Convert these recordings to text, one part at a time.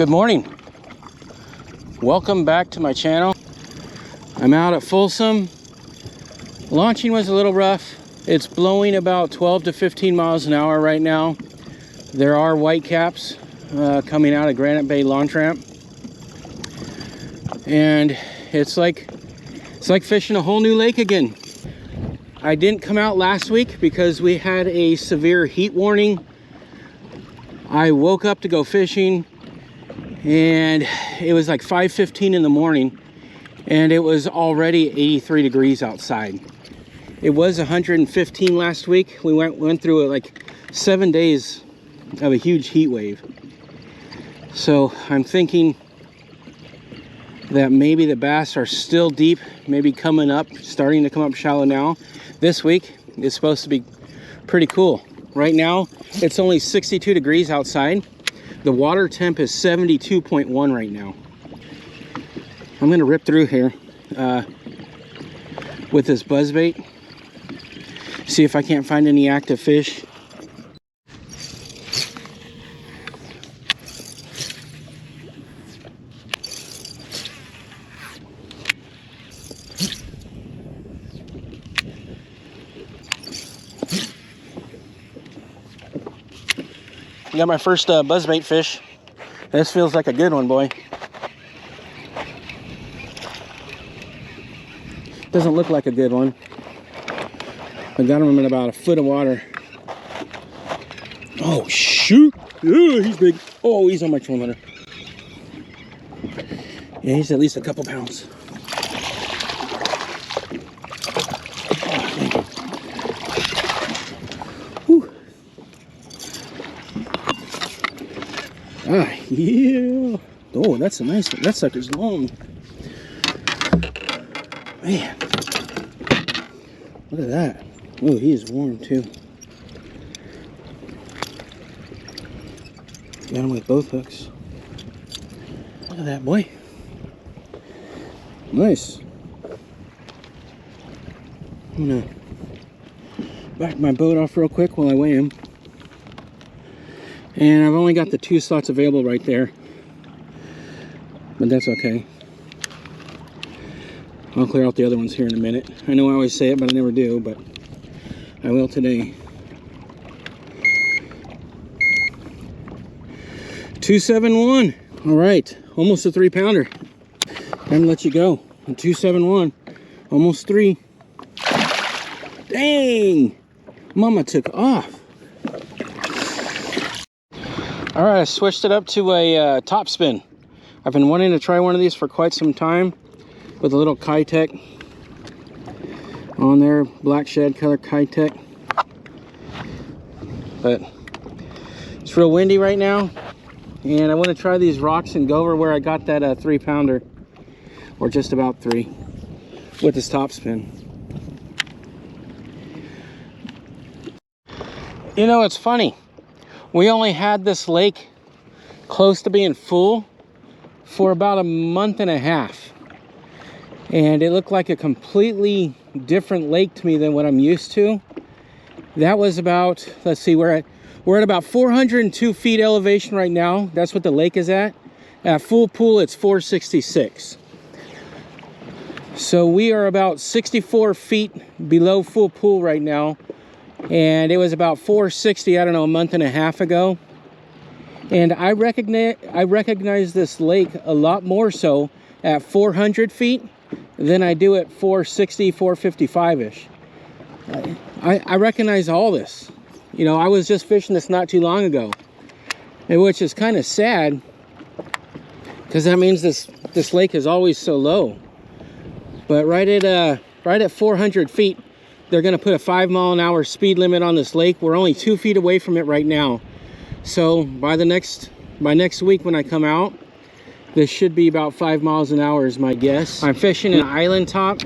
Good morning. Welcome back to my channel. I'm out at Folsom. Launching was a little rough. It's blowing about 12 to 15 miles an hour right now. There are whitecaps coming out of Granite Bay launch ramp. And it's like fishing a whole new lake again. I didn't come out last week because we had a severe heat warning. I woke up to go fishing and it was like 5:15 in the morning and it was already 83 degrees outside. It was 115 last week. We went through like 7 days of a huge heat wave. So I'm thinking that maybe the bass are still deep, maybe coming up, starting to come up shallow now. This week is supposed to be pretty cool. Right now, it's only 62 degrees outside. The water temp is 72.1 right now. I'm gonna rip through here with this buzzbait, see if I can't find any active fish. I got my first buzzbait fish. This feels like a good one, boy. Doesn't look like a good one. I got him in about a foot of water. Oh shoot! Ooh, he's big. Oh, he's on my trolling motor. Yeah, he's at least a couple pounds. Ah, yeah. Oh, that's a nice one. That sucker's long. Man. Look at that. Oh, he is warm too. Got him with both hooks. Look at that, boy. Nice. I'm gonna back my boat off real quick while I weigh him. And I've only got the 2 slots available right there, but that's okay. I'll clear out the other ones here in a minute. I know I always say it, but I never do, but I will today. 271. All right, almost a 3-pounder. Time to let you go. 271, almost 3. Dang, mama took off. All right, I switched it up to a top spin. I've been wanting to try one of these for quite some time with a little Kitech on there, black shad color Kitech. But it's real windy right now, and I want to try these rocks and go over where I got that 3-pounder, or just about 3, with this top spin. You know, it's funny. We only had this lake close to being full for about a month and a half. And it looked like a completely different lake to me than what I'm used to. That was about, let's see, we're at about 402 feet elevation right now. That's what the lake is at. At full pool, it's 466. So we are about 64 feet below full pool right now. And it was about 460, I don't know, a month and a half ago. And I recognize this lake a lot more so at 400 feet than I do at 460, 455-ish. I recognize all this. You know, I was just fishing this not too long ago, which is kind of sad because that means this lake is always so low. But right at 400 feet, they're going to put a 5-mile-an-hour speed limit on this lake. We're only 2 feet away from it right now. So by next week when I come out, this should be about 5 miles an hour is my guess. I'm fishing an island top.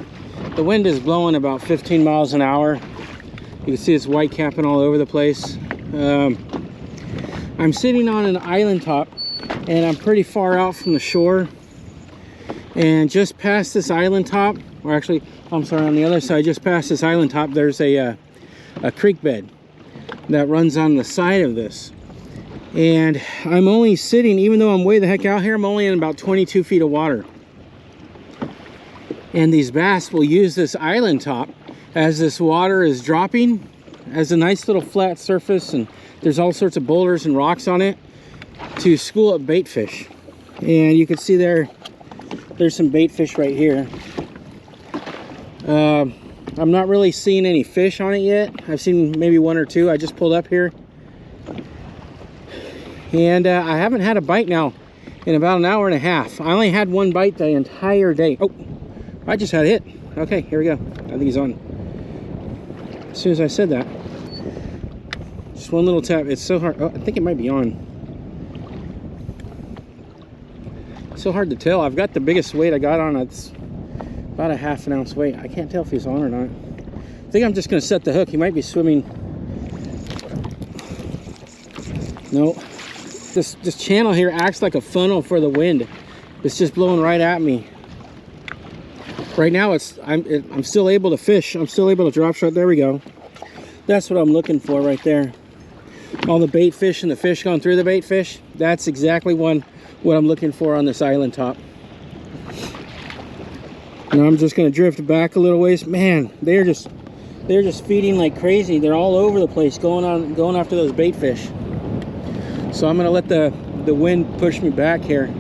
The wind is blowing about 15 miles an hour. You can see it's white capping all over the place. I'm sitting on an island top and I'm pretty far out from the shore. And just past this island top, or actually, I'm sorry, on the other side, just past this island top, there's a creek bed that runs on the side of this. And I'm only sitting, even though I'm way the heck out here, I'm only in about 22 feet of water. And these bass will use this island top as this water is dropping, as a nice little flat surface, and there's all sorts of boulders and rocks on it, to school up bait fish. And you can see there's some bait fish right here. I'm not really seeing any fish on it yet. I've seen maybe one or two. I just pulled up here. And I haven't had a bite now in about an hour and a half. I only had one bite the entire day. Oh, I just had a hit. Okay, here we go. I think he's on. As soon as I said that. Just one little tap. It's so hard. Oh, I think it might be on. So hard to tell. I've got the biggest weight I got on. It's about a ½ ounce weight. I can't tell if he's on or not. I think I'm just going to set the hook. He might be swimming. No. This channel here acts like a funnel for the wind. It's just blowing right at me. Right now I'm still able to fish. I'm still able to drop shot. There we go. That's what I'm looking for right there. All the bait fish and the fish going through the bait fish. That's exactly what I'm looking for on this island top. Now I'm just going to drift back a little ways. Man, they're just feeding like crazy. They're all over the place going after those bait fish. So I'm going to let the wind push me back here,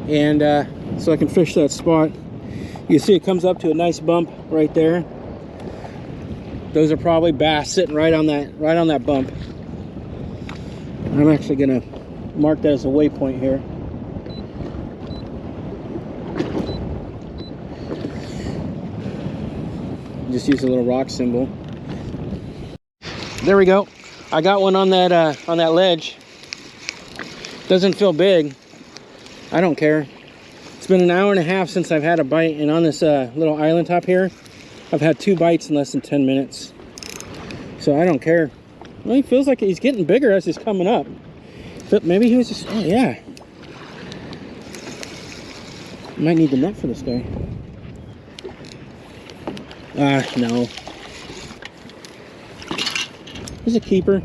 and so I can fish that spot. You see it comes up to a nice bump right there. Those are probably bass sitting right on that bump. I'm actually going to mark that as a waypoint here. Just use a little rock symbol. There we go. I got one on that ledge. Doesn't feel big. I don't care. It's been an hour and a half since I've had a bite, and on this little island top here, I've had 2 bites in less than 10 minutes. So I don't care. Well, he feels like he's getting bigger as he's coming up. But maybe he was just, oh yeah. Might need the net for this guy. No. He's a keeper.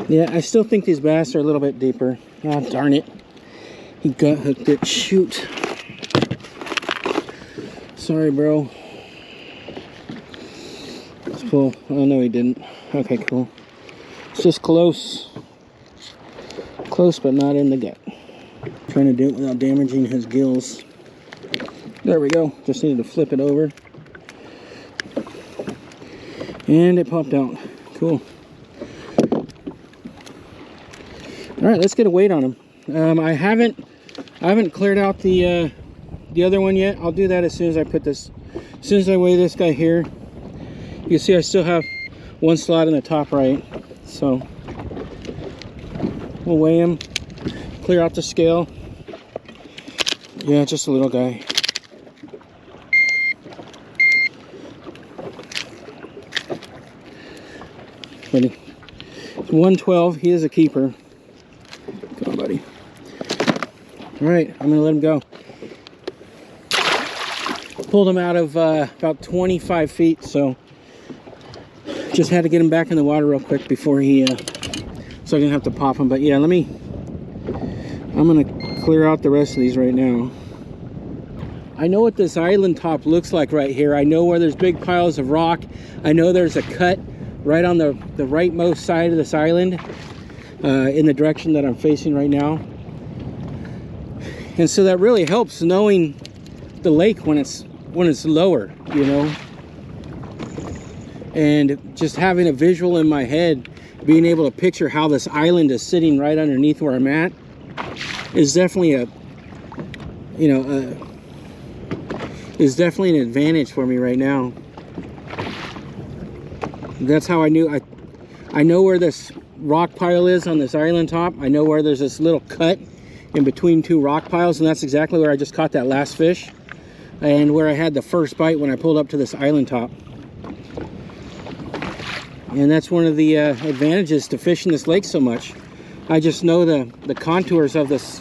Yeah, I still think these bass are a little bit deeper. Oh, darn it. He gut hooked it. Shoot. Sorry, bro. Let's pull. Oh, no, he didn't. Okay, cool. It's just close. Close, but not in the gut. Trying to do it without damaging his gills. There we go. Just needed to flip it over. And it popped out. Cool. All right, let's get a weight on him. I haven't cleared out the other one yet. I'll do that as soon as I put this. As soon as I weigh this guy here, you can see I still have one slot in the top right. So we'll weigh him, clear out the scale. Yeah, just a little guy. Buddy. 112. He is a keeper. Come on, buddy. All right, I'm gonna let him go. Pulled him out of about 25 feet, so just had to get him back in the water real quick before he so I didn't have to pop him. But yeah, I'm gonna clear out the rest of these right now. I know what this island top looks like right here. I know where there's big piles of rock. I know there's a cut right on the rightmost side of this island, in the direction that I'm facing right now. And so that really helps knowing the lake when it's lower, you know. And just having a visual in my head, being able to picture how this island is sitting right underneath where I'm at, is definitely is definitely an advantage for me right now. That's how I knew. I know where this rock pile is on this island top. I know where there's this little cut in between 2 rock piles, and that's exactly where I just caught that last fish, and where I had the first bite when I pulled up to this island top. And that's one of the advantages to fishing this lake so much. I just know the contours of this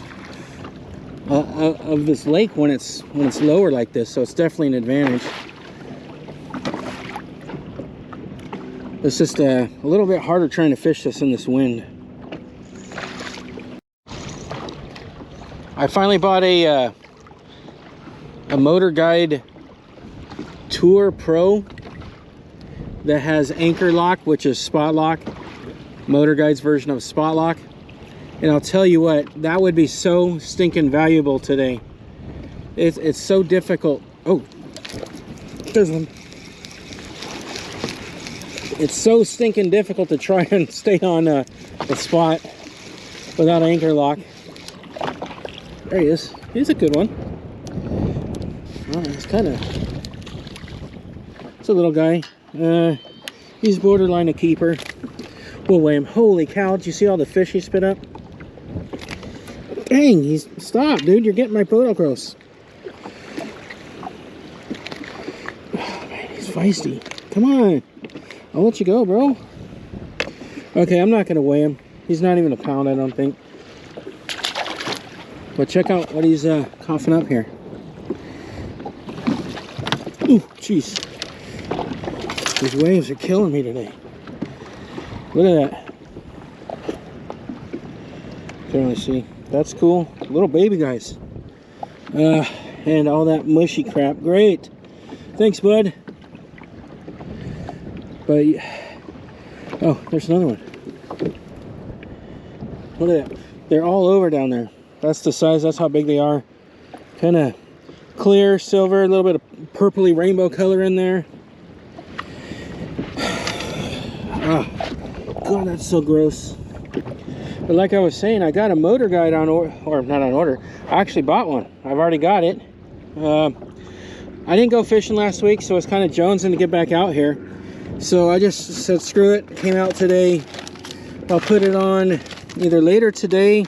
lake when it's lower like this, so it's definitely an advantage. It's just a little bit harder trying to fish this in this wind. I finally bought a Motor Guide Tour Pro that has anchor lock, which is spot lock. Motor Guide's version of spot lock. And I'll tell you what, that would be so stinking valuable today. It's so difficult. Oh, there's one. It's so stinking difficult to try and stay on a spot without anchor lock. There he is. He's a good one. Oh, it's kind of... It's a little guy. He's borderline a keeper. We'll weigh him. Holy cow, did you see all the fish he spit up? Dang, stop, dude. You're getting my boat all gross. Oh, man, he's feisty. Come on. I'll let you go, bro. Okay, I'm not going to weigh him. He's not even a pound, I don't think. But check out what he's coughing up here. Ooh, jeez. These waves are killing me today. Look at that. Can't really see. That's cool. Little baby guys. And all that mushy crap. Great. Thanks, bud. But, oh, there's another one. Look at that. They're all over down there. That's the size. That's how big they are. Kind of clear, silver, a little bit of purpley rainbow color in there. Oh, God, that's so gross. But like I was saying, I got a Motor Guide on order, or not on order. I actually bought one. I've already got it. I didn't go fishing last week, so I was kind of jonesing to get back out here. So I just said, screw it. Came out today. I'll put it on either later today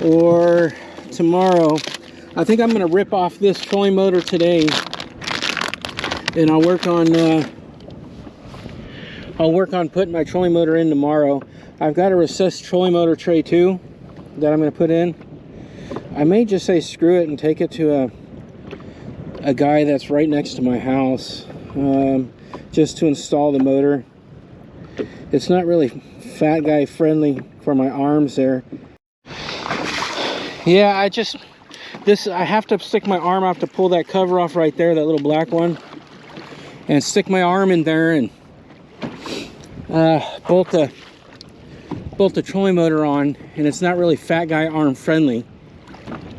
or tomorrow. I think I'm going to rip off this trolling motor today, and I'll work on putting my trolling motor in tomorrow. I've got a recessed trolling motor tray too that I'm going to put in. I may just say screw it and take it to a guy that's right next to my house, just to install the motor. It's not really fat guy friendly for my arms there. Yeah, I have to stick my arm out to pull that cover off right there, that little black one, and stick my arm in there and bolt the trolling motor on, and it's not really fat guy arm friendly,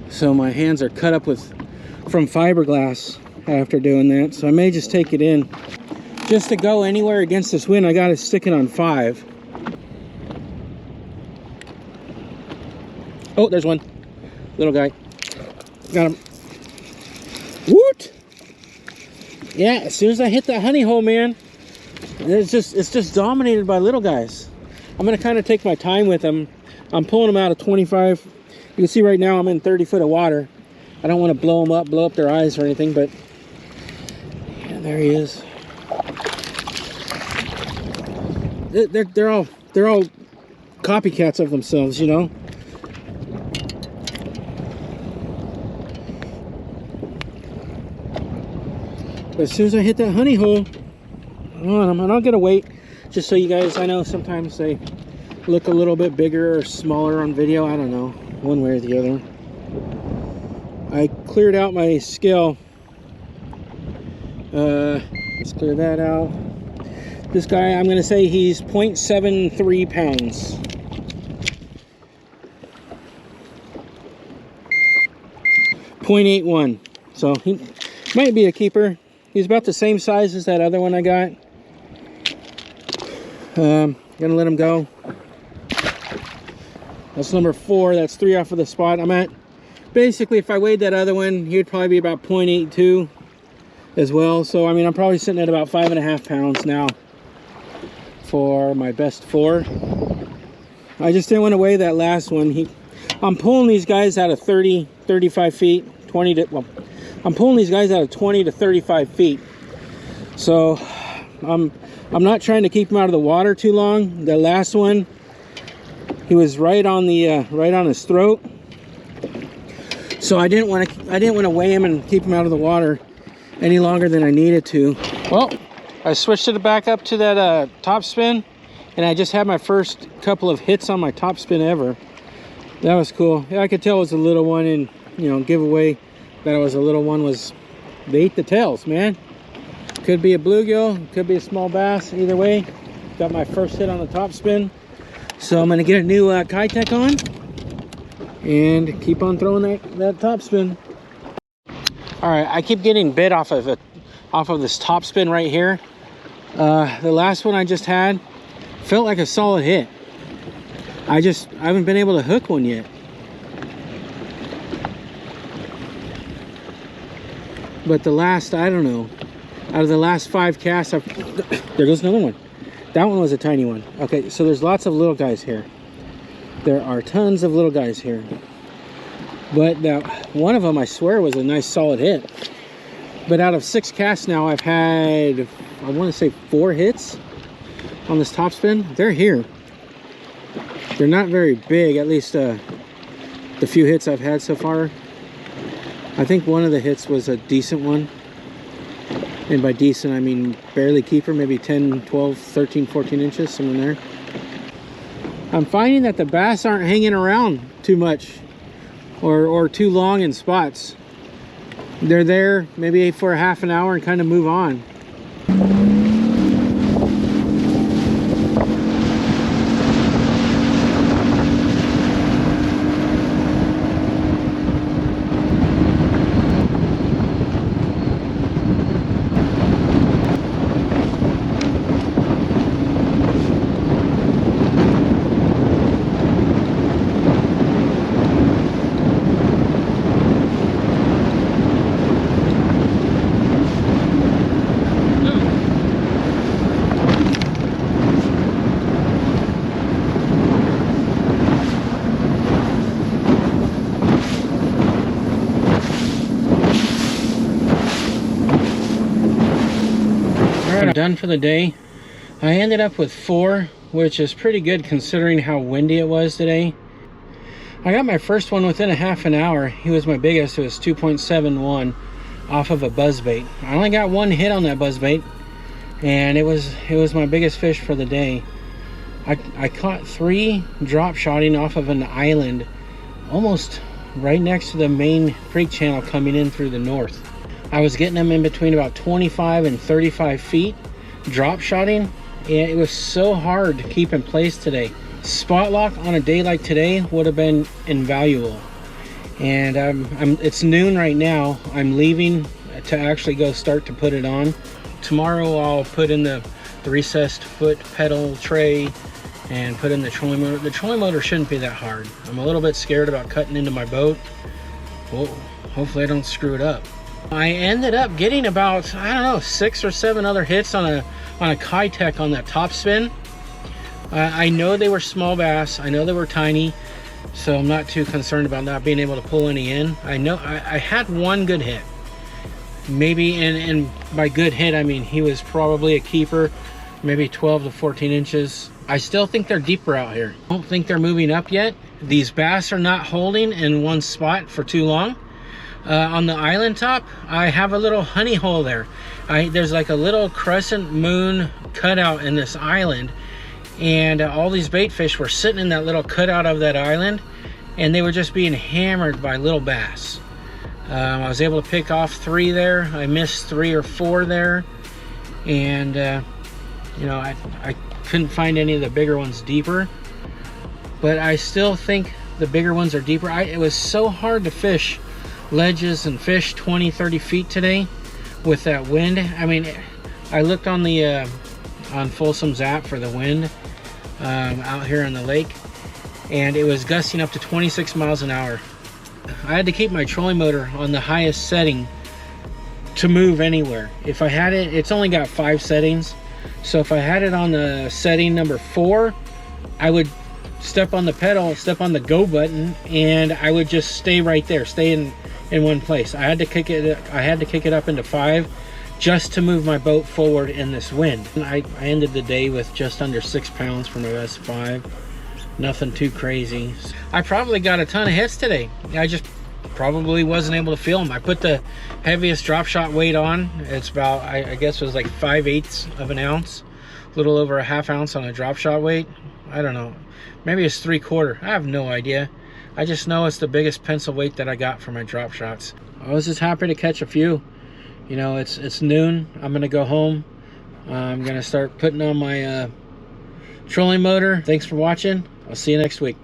so my hands are cut up from fiberglass after doing that. So I may just take it in. Just to go anywhere against this wind, I gotta stick it on 5. Oh, there's one little guy. Got him. Woot! Yeah, as soon as I hit that honey hole, man, it's just dominated by little guys. I'm gonna kind of take my time with them. I'm pulling them out of 25. You can see right now I'm in 30 foot of water. I don't want to blow them up, blow up their eyes or anything, but yeah, there he is. They're all copycats of themselves, you know. But as soon as I hit that honey hole, I'm not gonna wait. Just so you guys, I know sometimes they look a little bit bigger or smaller on video. I don't know, one way or the other. I cleared out my scale. Let's clear that out. This guy, I'm going to say he's 0.73 pounds. .81. So he might be a keeper. He's about the same size as that other one I got. Gonna let him go. That's number 4. That's 3 off of the spot. I'm at, basically, if I weighed that other one, he would probably be about 0.82 as well. So I mean, I'm probably sitting at about 5.5 pounds now for my best 4. I just didn't want to weigh that last one. I'm pulling these guys out of 30, 35 feet, 20 to, well, I'm pulling these guys out of 20 to 35 feet. So I'm not trying to keep him out of the water too long. The last one, he was right on his throat. So I didn't want to weigh him and keep him out of the water any longer than I needed to. Well, I switched it back up to that top spin, and I just had my first couple of hits on my top spin ever. That was cool. Yeah, I could tell it was a little one, and you know, giveaway that it was a little one was they ate the tails, man. Could be a bluegill, could be a small bass. Either way, got my first hit on the top spin. So I'm gonna get a new Kitech on and keep on throwing that top spin. All right, I keep getting bit off of this top spin right here. The last one I just had felt like a solid hit. I haven't been able to hook one yet. But the last, I don't know, out of the last 5 casts, there goes another one. That one was a tiny one. Okay, so there's lots of little guys here. There are tons of little guys here. But one of them, I swear, was a nice solid hit. But out of 6 casts now, I've had, I want to say 4 hits on this top spin. They're here. They're not very big, at least the few hits I've had so far. I think one of the hits was a decent one. And by decent, I mean barely keeper, maybe 10, 12, 13, 14 inches, somewhere there. I'm finding that the bass aren't hanging around too much or too long in spots. They're there maybe for a half an hour and kind of move on. Done for the day. I ended up with 4, which is pretty good considering how windy it was today. I got my first one within a half an hour. He was my biggest. It was 2.71 off of a buzzbait. I only got 1 hit on that buzzbait, and it was my biggest fish for the day. I caught 3 drop shotting off of an island almost right next to the main creek channel coming in through the north. I was getting them in between about 25 and 35 feet drop shotting, and it was so hard to keep in place today. Spot lock on a day like today would have been invaluable. And it's noon right now. I'm leaving to actually go start to put it on. Tomorrow I'll put in the recessed foot pedal tray and put in the trolling motor. The trolling motor shouldn't be that hard. I'm a little bit scared about cutting into my boat. Well, hopefully I don't screw it up. I ended up getting about, I don't know, 6 or 7 other hits on a Kitech on that top spin. I know they were small bass. I know they were tiny, so I'm not too concerned about not being able to pull any in. I know I had 1 good hit. Maybe, and by good hit, I mean he was probably a keeper, maybe 12 to 14 inches. I still think they're deeper out here. I don't think they're moving up yet. These bass are not holding in one spot for too long. On the island top, I have a little honey hole there. There's like a little crescent moon cutout in this island, and all these bait fish were sitting in that little cutout of that island, and they were just being hammered by little bass. I was able to pick off 3 there. I missed 3 or 4 there, and you know, I couldn't find any of the bigger ones deeper, but I still think the bigger ones are deeper. It was so hard to fish ledges and fish 20-30 feet today with that wind. I mean, I looked on the on Folsom's app for the wind out here on the lake, and it was gusting up to 26 miles an hour. I had to keep my trolling motor on the highest setting to move anywhere. If I had it, it's only got 5 settings, so if I had it on the setting number 4, I would step on the pedal, step on the go button, and I would just stay right there, stay in one place. I had to kick it up into 5 just to move my boat forward in this wind. I ended the day with just under 6 pounds for my best 5. Nothing too crazy. I probably got a ton of hits today. I just probably wasn't able to feel them. I put the heaviest drop shot weight on. It's about, I guess it was like 5/8 of an ounce, a little over a ½ ounce on a drop shot weight. I don't know, maybe it's 3/4. I have no idea. I just know it's the biggest pencil weight that I got for my drop shots. I was just happy to catch a few. You know, it's noon. I'm gonna go home. I'm gonna start putting on my trolling motor. Thanks for watching. I'll see you next week.